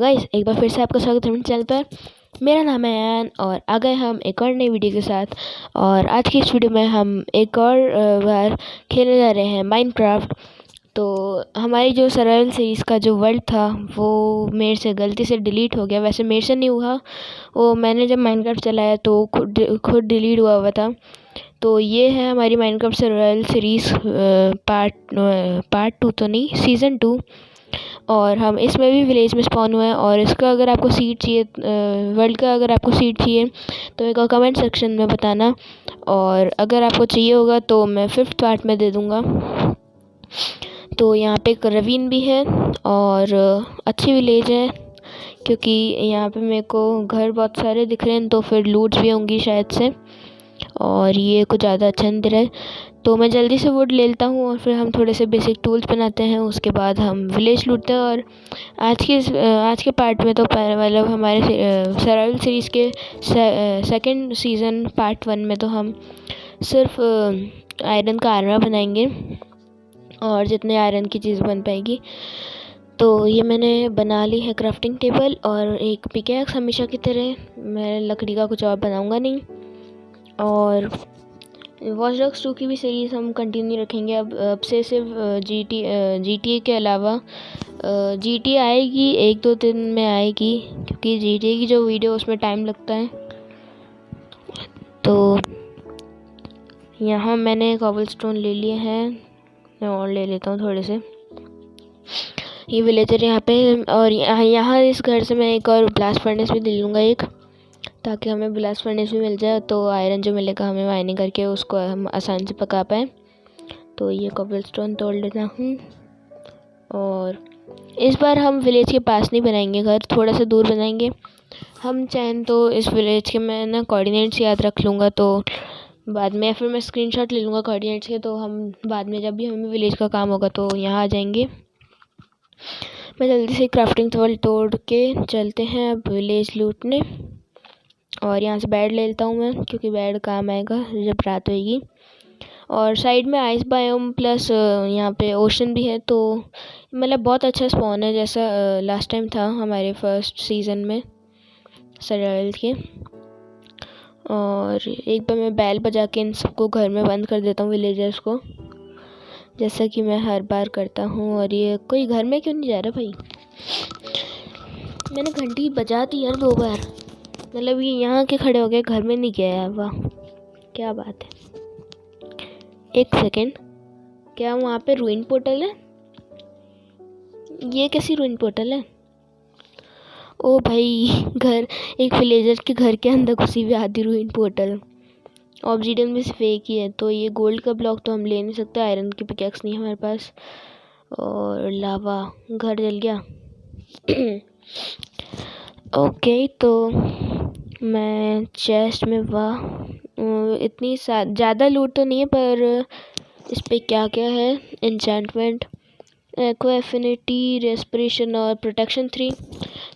Guys, एक बार फिर से आपका स्वागत है मेरे चैनल पर। मेरा नाम है अयान और आ गए हम एक और नई वीडियो के साथ। और आज की इस वीडियो में हम एक और बार खेलने जा रहे हैं माइनक्राफ्ट। तो हमारी जो सर्वाइवल सीरीज़ का जो वर्ल्ड था वो मेरे से गलती से डिलीट हो गया। वैसे मेरे से नहीं हुआ, वो मैंने जब माइनक्राफ्ट चलाया तो खुद डिलीट हुआ था। तो ये है हमारी माइनक्राफ्ट सर्वाइवल सीरीज़ पार्ट 2 तो नहीं, सीज़न 2। और हम इसमें भी विलेज में स्पॉन हुए हैं। और इसका अगर आपको सीड चाहिए, वर्ल्ड का अगर आपको सीड चाहिए तो एक कमेंट सेक्शन में बताना। और अगर आपको चाहिए होगा तो मैं 5th पार्ट में दे दूँगा। तो यहाँ पे एक रवीन भी है और अच्छी विलेज है, क्योंकि यहाँ पे मेरे को घर बहुत सारे दिख रहे हैं, तो फिर लूट्स भी होंगी शायद से। और ये कुछ ज़्यादा अच्छा नहीं दिख रहा है, तो मैं जल्दी से वुड ले लेता हूँ और फिर हम थोड़े से बेसिक टूल्स बनाते हैं। उसके बाद हम विलेज लूटते हैं। और आज के पार्ट में तो मतलब हमारे सर्वाइवल सीरीज़ के सेकंड सीज़न पार्ट 1 में तो हम सिर्फ आयरन का आर्मर बनाएंगे और जितने आयरन की चीज़ बन पाएगी। तो ये मैंने बना ली है क्राफ्टिंग टेबल और एक पिकैक्स। हमेशा की तरह मैं लकड़ी का कुछ और बनाऊँगा नहीं। और वॉच डॉग्स 2 की भी सीरीज़ हम कंटिन्यू रखेंगे। अब से सिर्फ GTA के अलावा GTA आएगी 1-2 दिन में आएगी, क्योंकि GTA की जो वीडियो उसमें टाइम लगता है। तो यहाँ मैंने कॉबलस्टोन ले लिए हैं, मैं और ले लेता हूँ थोड़े से। ये विलेजर यहाँ पे, और यहाँ इस घर से मैं एक और ब्लास्ट फर्नेस भी ले लूँगा एक, ताकि हमें ब्लास्ट फर्नेस भी मिल जाए। तो आयरन जो मिलेगा हमें माइनिंग करके उसको हम आसानी से पका पाएँ। तो ये कॉबलस्टोन तोड़ लेता हूँ। और इस बार हम विलेज के पास नहीं बनाएंगे घर, थोड़ा सा दूर बनाएंगे। हम चाहें तो इस विलेज के मैं ना कोऑर्डिनेट्स याद रख लूँगा, तो बाद में, या फिर मैं स्क्रीनशॉट ले लूँगा कोऑर्डिनेट्स के, तो हम बाद में जब भी हमें विलेज का काम होगा तो यहाँ आ जाएंगे। मैं जल्दी से क्राफ्टिंग टेबल तोड़ के चलते हैं अब विलेज लूटने। और यहाँ से बेड ले लेता हूँ मैं, क्योंकि बेड काम आएगा जब रात होएगी। और साइड में आइस बायोम प्लस यहाँ पे ओशन भी है, तो मतलब बहुत अच्छा स्पॉन है, जैसा लास्ट टाइम था हमारे फर्स्ट सीज़न में सर्वाइवल के। और एक बार मैं बैल बजा के इन सबको घर में बंद कर देता हूँ, विलेजर्स को, जैसा कि मैं हर बार करता हूँ। और ये कोई घर में क्यों नहीं जा रहा भाई? मैंने घंटी बजा दी यार 2 बार, मतलब ये यहाँ के खड़े हो गए, घर में नहीं गया यार। वाह क्या बात है। एक सेकेंड, क्या वहाँ पे रूइन पोर्टल है? ये कैसी रूइन पोर्टल है? ओ भाई, घर, एक विलेजर के घर के अंदर घुसी हुई आधी रूइन पोर्टल। ऑब्सीडियन भी फेक ही है, तो ये गोल्ड का ब्लॉक तो हम ले नहीं सकते, आयरन की पिकैक्स नहीं है हमारे पास। और लावा, घर जल गया। ओके, तो मैं चेस्ट में, वाह इतनी ज़्यादा लूट तो नहीं है, पर इस पे क्या क्या है? एन्चेंटमेंट, एक्वा एफिनिटी, रेस्पिरेशन और प्रोटेक्शन 3।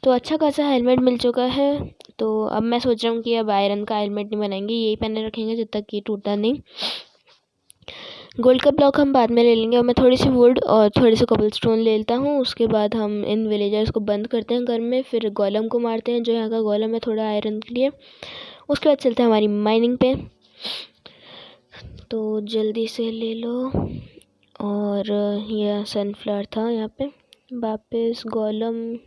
तो अच्छा खासा हेलमेट मिल चुका है। तो अब मैं सोच रहा हूँ कि अब आयरन का हेलमेट नहीं बनाएंगे, यही पहने रखेंगे जब तक ये टूटा नहीं। गोल्ड का ब्लॉक हम बाद में ले लेंगे। और मैं थोड़ी सी वुड और थोड़े से कोबलस्टोन ले लेता हूँ। उसके बाद हम इन विलेजर्स को बंद करते हैं घर में, फिर गोलम को मारते हैं, जो यहाँ का गोलम है थोड़ा आयरन के लिए। उसके बाद चलते हैं हमारी माइनिंग पे। तो जल्दी से ले लो। और यह सनफ्लावर था यहाँ पे। वापस गोलम,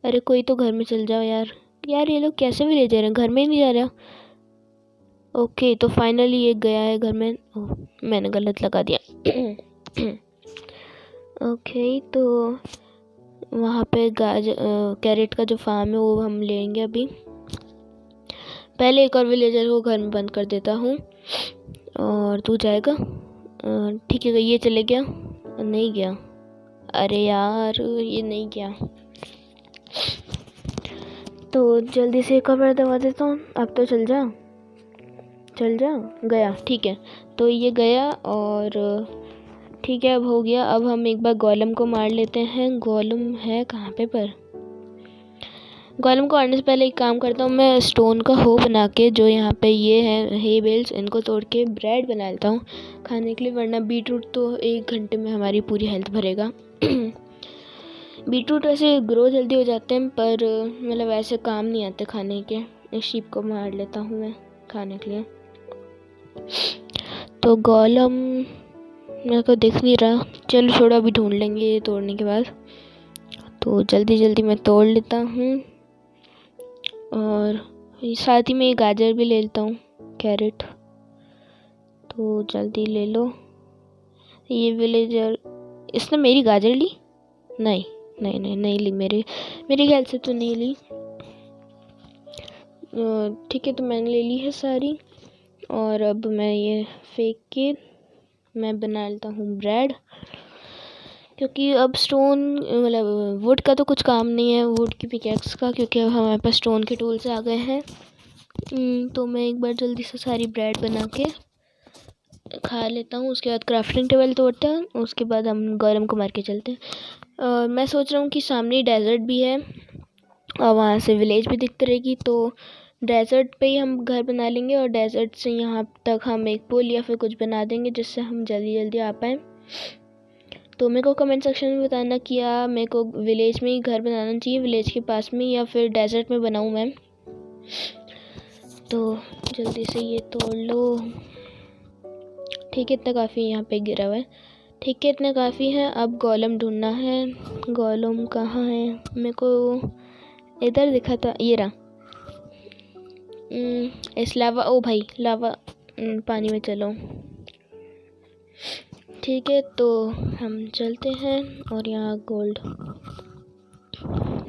अरे कोई तो घर में चल जाओ यार। ये लोग कैसे विलेजर हैं, घर में ही नहीं जा रहा। ओके, तो फाइनली ये गया है घर में। मैंने गलत लगा दिया। ओके, तो वहाँ पे कैरेट का जो फार्म है वो हम लेंगे अभी। पहले एक और विलेजर को घर में बंद कर देता हूँ। और तू जाएगा? ठीक है, ये चले गया? नहीं गया? अरे यार, ये नहीं गया। तो जल्दी से कवर दबा देता हूँ। अब तो चल जा, गया। ठीक है, तो ये गया और ठीक है, अब हो गया। अब हम एक बार गोलम को मार लेते हैं। गोलम है कहाँ पे? पर गोलम को मारने से पहले एक काम करता हूँ, मैं स्टोन का हो बना के, जो यहाँ पे ये है हे बेल्स, इनको तोड़ के ब्रेड बना लेता हूँ खाने के लिए, वरना बीटरूट तो 1 घंटे में हमारी पूरी हेल्थ भरेगा। बीटरूट वैसे ग्रो जल्दी हो जाते हैं, पर मतलब ऐसे काम नहीं आते खाने के। इस शीप को मार लेता हूँ मैं खाने के लिए। तो गोलम मेरे को दिख नहीं रहा, चलो छोड़ो, अभी ढूंढ लेंगे ये तोड़ने के बाद। तो जल्दी जल्दी मैं तोड़ लेता हूँ, और साथ ही में गाजर भी ले लेता हूँ, कैरेट। तो जल्दी ले लो। ये विलेजर, इसने मेरी गाजर ली? नहीं नहीं नहीं नहीं ली, मेरे ख्याल से तो नहीं ली। ठीक है, तो मैंने ले ली है सारी, और अब मैं ये फेंक के मैं बना लेता हूँ ब्रेड, क्योंकि अब स्टोन मतलब वुड का तो कुछ काम नहीं है, वुड की पिकैक्स का, क्योंकि अब हमारे पास स्टोन के टूल्स आ गए हैं। तो मैं एक बार जल्दी से सारी ब्रेड बना के खा लेता हूँ, उसके बाद क्राफ्टिंग टेबल तोड़ते हैं, उसके बाद हम गोलम को मार के चलते हैं। मैं सोच रहा हूँ कि सामने डेजर्ट भी है और वहाँ से विलेज भी दिखती रहेगी, तो डेजर्ट पे ही हम घर बना लेंगे, और डेजर्ट से यहाँ तक हम एक पुल या फिर कुछ बना देंगे जिससे हम जल्दी जल्दी आ पाएँ। तो मेरे को कमेंट सेक्शन में बताना कि मेरे को विलेज में ही घर बनाना चाहिए, विलेज के पास में, या फिर डेजर्ट में बनाऊँ मैं। तो जल्दी से ये तोड़ लो। ठीक है, इतना काफ़ी यहाँ पे गिरा हुआ है। ठीक है, इतना काफ़ी है। अब गोलम ढूंढना है। गोलम कहाँ है? मेरे को इधर दिखा था, ये रहा। इस लावा, ओ भाई लावा, पानी में चलो। ठीक है, तो हम चलते हैं, और यहाँ गोल्ड,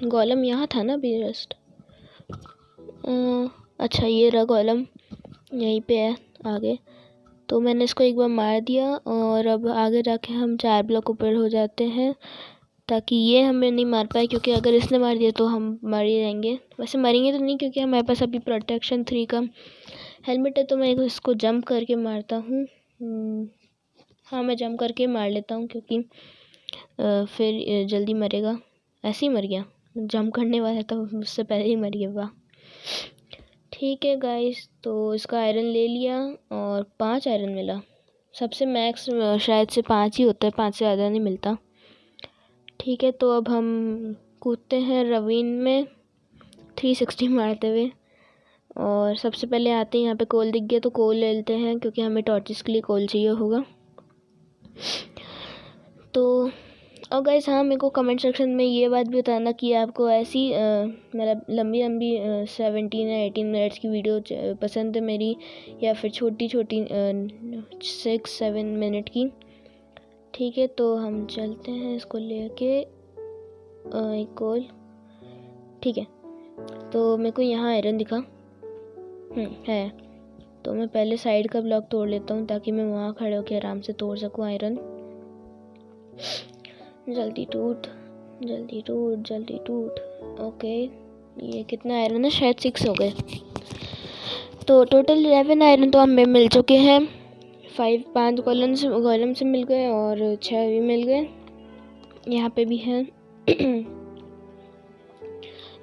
गोलम यहाँ था ना अभी जस्ट। अच्छा, ये रहा गोलम, यहीं पे है आगे। तो मैंने इसको एक बार मार दिया, और अब आगे जाके हम 4 ब्लॉक ऊपर हो जाते हैं, ताकि ये हमें नहीं मार पाए, क्योंकि अगर इसने मार दिया तो हम मर ही जाएंगे। वैसे मरेंगे तो नहीं, क्योंकि हमारे पास अभी प्रोटेक्शन 3 का हेलमेट है, तो मैं इसको जंप करके मारता हूँ। हाँ, मैं जंप करके मार लेता हूँ, क्योंकि फिर जल्दी मरेगा। ऐसे ही मर गया, जंप करने वाला था मुझसे पहले ही मर गया। वाह, ठीक है गाइस, तो इसका आयरन ले लिया, और 5 आयरन मिला। सबसे मैक्स शायद से 5 ही होता है, 5 से ज़्यादा नहीं मिलता। ठीक है, तो अब हम कूदते हैं रवीन में 360 मारते हुए, और सबसे पहले आते हैं यहाँ पे कोल दिख गया, तो कोल ले लेते हैं, क्योंकि हमें टॉर्चेस के लिए कोल चाहिए होगा। तो और गाइस, हाँ, मेरे को कमेंट सेक्शन में ये बात भी बताना कि आपको ऐसी मतलब लंबी लंबी 17 या 18 मिनट्स की वीडियो पसंद है मेरी, या फिर छोटी छोटी 6-7 मिनट की। ठीक है, तो हम चलते हैं इसको लेके एक कोल। ठीक है, तो मेरे को यहाँ आयरन दिखा है, तो मैं पहले साइड का ब्लॉक तोड़ लेता हूँ, ताकि मैं वहाँ खड़े होकर आराम से तोड़ सकूँ आयरन। जल्दी टूट, जल्दी टूट, जल्दी टूट। ओके, ये कितना आयरन है? शायद 6 हो गए। तो टोटल 11 आयरन तो हमें मिल चुके हैं। 5 गोलम से मिल गए, और 6 भी मिल गए। यहाँ पे भी है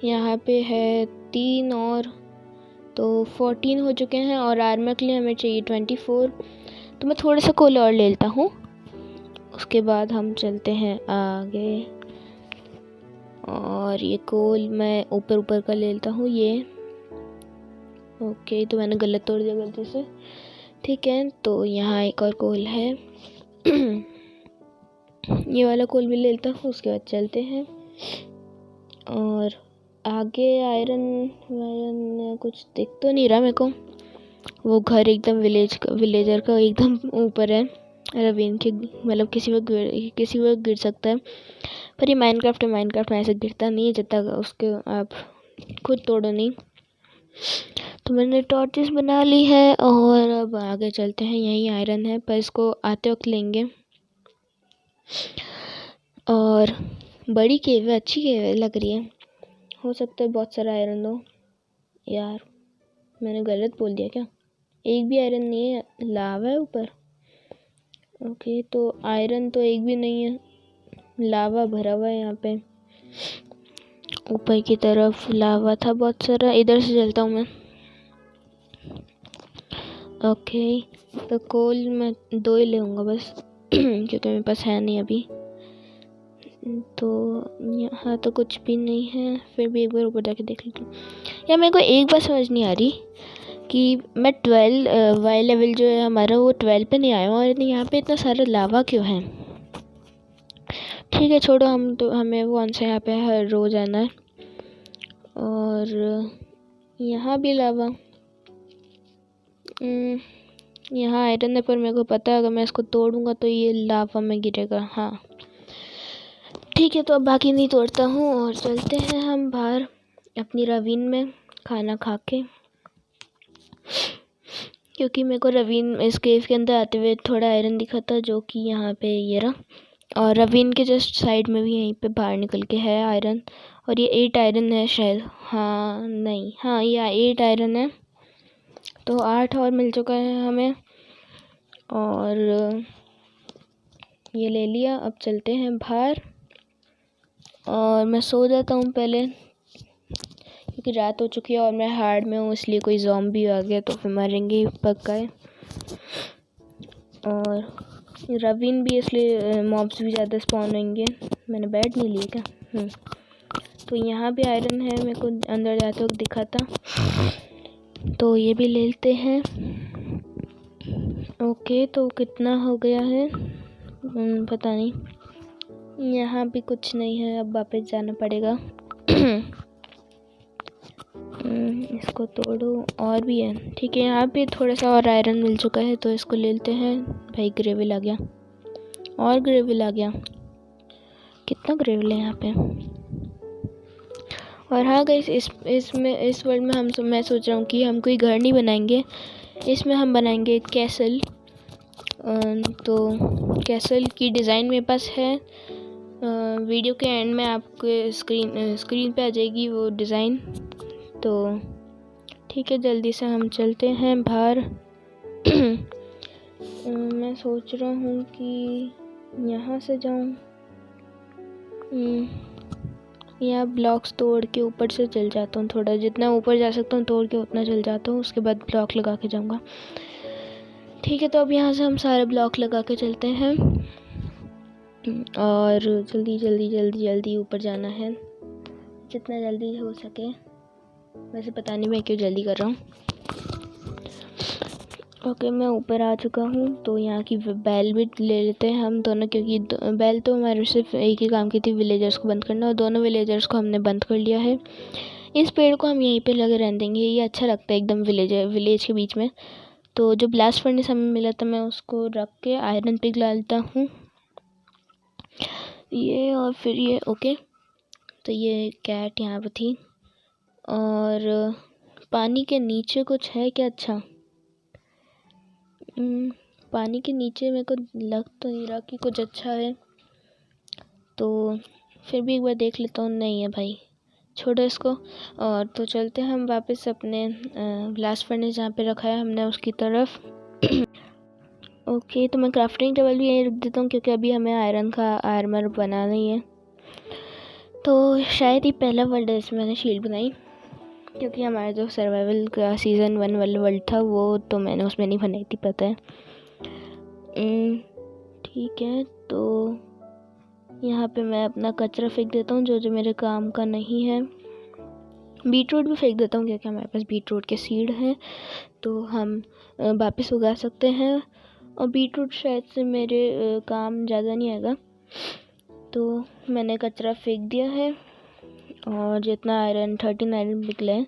यहाँ पे है 3 और, तो 14 हो चुके हैं, और आर्मर के लिए हमें चाहिए 24। तो मैं थोड़ा सा कोल और ले लेता हूँ, उसके बाद हम चलते हैं आगे। और ये कोल मैं ऊपर का ले लेता हूँ, ये। ओके, तो मैंने गलत तोड़ दिया गलती से। ठीक है, तो यहाँ एक और कोल है ये वाला कोल भी ले लेता हूँ, उसके बाद चलते हैं। और आगे आयरन कुछ दिख तो नहीं रहा मेरे को। वो घर एकदम विलेजर का एकदम ऊपर है रवीन के, मतलब किसी वक्त गिर सकता है, पर ये माइनक्राफ्ट में ऐसे गिरता नहीं है जब तक उसके आप खुद तोड़ो नहीं। तो मैंने टॉर्चेस बना ली है, और अब आगे चलते हैं। यही आयरन है, पर इसको आते वक्त लेंगे। और बड़ी केव है, अच्छी केव है लग रही है, हो सकता है बहुत सारा आयरन हो। यार, मैंने गलत बोल दिया क्या? एक भी आयरन नहीं है, लावा है ऊपर। ओके, तो आयरन तो एक भी नहीं है, लावा भरा हुआ है यहाँ पे। ऊपर की तरफ लावा था बहुत सारा। इधर से चलता हूँ मैं। ओके, तो कोल मैं 2 ही लेऊँगा बस क्योंकि मेरे पास है नहीं अभी। तो यहाँ तो कुछ भी नहीं है, फिर भी एक बार ऊपर जाके देख लेती हूँ। या मेरे को एक बार समझ नहीं आ रही कि मैं 12 वाई लेवल जो है हमारा वो 12 पे नहीं आया हूँ और यहाँ पे इतना सारा लावा क्यों है। ठीक है छोड़ो, हम तो हमें वो से यहाँ पे हर रोज़ आना है। और यहाँ भी लावा, यहाँ आयरन है पर मेरे को पता है अगर मैं इसको तोड़ूंगा तो ये लावा में गिरेगा। हाँ ठीक है, तो अब बाकी नहीं तोड़ता हूँ और चलते हैं हम बाहर अपनी रवीन में खाना खा के, क्योंकि मेरे को रवीन इस केव के अंदर आते हुए थोड़ा आयरन दिखा था जो कि यहाँ पे ये रहा। और रवीन के जस्ट साइड में भी यहीं पे बाहर निकल के है आयरन, और ये 8 आयरन है शायद। हाँ नहीं, हाँ ये 8 आयरन है, तो 8 और मिल चुका है हमें और ये ले लिया। अब चलते हैं बाहर और मैं सो जाता हूँ पहले, क्योंकि रात हो चुकी है और मैं हार्ड में हूँ, इसलिए कोई ज़ॉम्बी आ गया तो फिर मरेंगे ही पक्का है। और रवीन भी, इसलिए मॉब्स भी ज़्यादा स्पॉन होंगे। मैंने बेड नहीं लिया क्या? तो यहाँ भी आयरन है, मेरे को अंदर जाते वक्त दिखा था, तो ये भी ले लेते हैं। ओके, तो कितना हो गया है पता नहीं। यहाँ भी कुछ नहीं है, अब वापस जाना पड़ेगा। इसको तोड़ो, और भी है। ठीक है, यहाँ पे थोड़ा सा और आयरन मिल चुका है तो इसको ले लेते हैं। भाई ग्रेविल आ गया, और ग्रेविल आ गया। कितना ग्रेविल है यहाँ पे। और हाँ गाइस, इस वर्ल्ड में मैं सोच रहा हूँ कि हम कोई घर नहीं बनाएंगे, इसमें हम बनाएंगे एक कैसल। तो कैसल की डिज़ाइन मेरे पास है, वीडियो के एंड में आपके स्क्रीन पे आ जाएगी वो डिज़ाइन। तो ठीक है, जल्दी से हम चलते हैं बाहर। मैं सोच रहा हूँ कि यहाँ से जाऊँ, यहाँ ब्लॉक्स तोड़ के ऊपर से चल जाता हूँ। थोड़ा जितना ऊपर जा सकता हूँ तोड़ के उतना चल जाता हूँ, उसके बाद ब्लॉक लगा के जाऊँगा। ठीक है, तो अब यहाँ से हम सारे ब्लॉक लगा के चलते हैं और जल्दी जल्दी जल्दी जल्दी ऊपर जाना है, जितना जल्दी हो सके। वैसे पता नहीं मैं क्यों जल्दी कर रहा हूँ। ओके, मैं ऊपर आ चुका हूँ, तो यहाँ की बेल भी ले लेते हैं हम दोनों, क्योंकि बेल तो हमारे सिर्फ एक ही काम की थी, विलेजर्स को बंद करना, और दोनों विलेजर्स को हमने बंद कर लिया है। इस पेड़ को हम यहीं पे लगे रहने देंगे, ये अच्छा लगता है एकदम विलेज के बीच में। तो जो ब्लास्ट फर्नेस हमें मिला था मैं उसको रख के आयरन पिघला लेता हूँ, ये और फिर ये। ओके, तो ये कैट यहाँ पर थी, और पानी के नीचे कुछ है क्या? अच्छा, पानी के नीचे मेरे को लग तो नहीं रहा कि कुछ अच्छा है, तो फिर भी एक बार देख लेता हूँ। नहीं है भाई, छोड़ो इसको। और तो चलते हैं हम वापस अपने ब्लास्ट फर्नेस जहाँ पे रखा है हमने उसकी तरफ। ओके, तो मैं क्राफ्टिंग टेबल भी यहीं रख देता हूँ, क्योंकि अभी हमें आयरन का आर्मर बनाना ही है। तो शायद ही पहला वर्ल्ड है इसमें मैंने शील्ड बनाई, क्योंकि हमारा जो सर्वाइवल का सीज़न 1 वाला वर्ल्ड था वो तो मैंने उसमें नहीं बनाई थी, पता है। ठीक है, तो यहाँ पे मैं अपना कचरा फेंक देता हूँ जो जो मेरे काम का नहीं है। बीटरूट भी फेंक देता हूँ, क्योंकि हमारे पास बीटरूट के सीड हैं, तो हम वापस उगा सकते हैं। और बीटरूट शायद से मेरे काम ज़्यादा नहीं आएगा, तो मैंने कचरा फेंक दिया है। और जितना आयरन 13 आयरन निकले,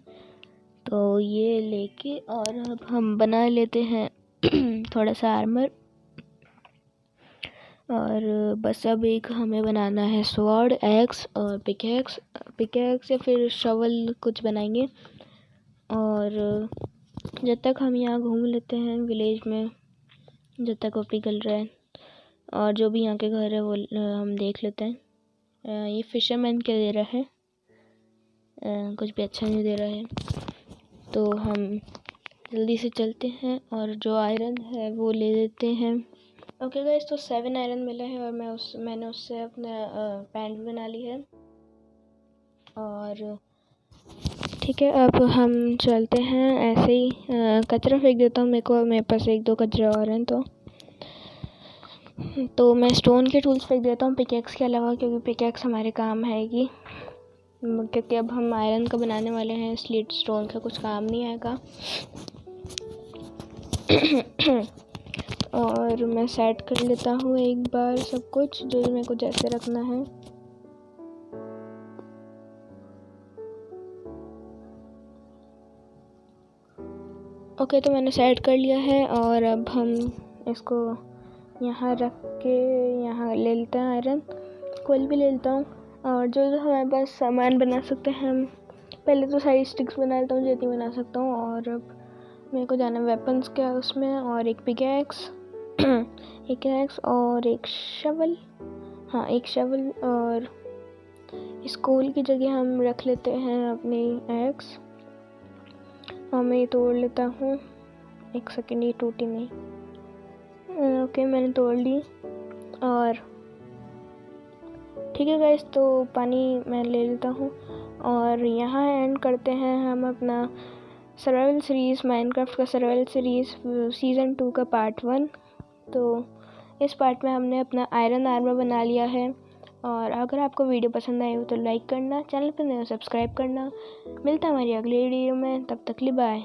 तो ये लेके और अब हम बना लेते हैं थोड़ा सा आर्मर। और बस अब एक हमें बनाना है स्वॉर्ड, एक्स और पिकेक्स या फिर शवल कुछ बनाएंगे। और जब तक हम यहाँ घूम लेते हैं विलेज में, जब तक वो पिघल रहा है, और जो भी यहाँ के घर है वो हम देख लेते हैं। ये फिशरमैन क्या दे रहा है? कुछ भी अच्छा नहीं दे रहा है, तो हम जल्दी से चलते हैं और जो आयरन है वो ले लेते हैं। ओके गाइस, तो 7 आयरन मिला है और मैंने उससे अपना पैंट बना ली है। और ठीक है, अब हम चलते हैं ऐसे ही। कचरा फेंक देता हूँ, मेरे पास 1-2 कचरा और हैं, तो मैं स्टोन के टूल्स फेंक देता हूँ पिकेक्स के अलावा, क्योंकि पिकेक्स हमारे काम आएगी, क्योंकि अब हम आयरन का बनाने वाले हैं, इसलिए स्टोन का कुछ काम नहीं आएगा। और मैं सेट कर लेता हूँ एक बार सब कुछ जो मेरे को जैसे रखना है। ओके, तो मैंने सेट कर लिया है और अब हम इसको यहाँ रख के यहाँ ले लेते हैं आयरन, कोयल भी ले लेता हूँ। और जो जो हमारे पास सामान बना सकते हैं हम पहले तो सारी स्टिक्स बना लेता हूँ जितनी बना सकता हूँ। और अब मेरे को जाना वेपन्स क्या उसमें, और एक पिकैक्स एक एक्स और एक शवल, हाँ एक शवल। और इस कोल की जगह हम रख लेते हैं अपनी एक्स, और मैं ये तोड़ लेता हूँ। एक सेकेंड, ये टूटी नहीं। ओके, मैंने तोड़ ली। और ठीक है गाइस, तो पानी मैं ले लेता हूँ और यहाँ एंड करते हैं हम अपना सर्वाइवल सीरीज़, माइनक्राफ्ट का सर्वाइवल सीरीज़ सीज़न 2 का पार्ट 1। तो इस पार्ट में हमने अपना आयरन आर्मर बना लिया है। और अगर आपको वीडियो पसंद आई हो तो लाइक करना, चैनल पर नए सब्सक्राइब करना। मिलता है हमारी अगली वीडियो में, तब तक के लिए बाय।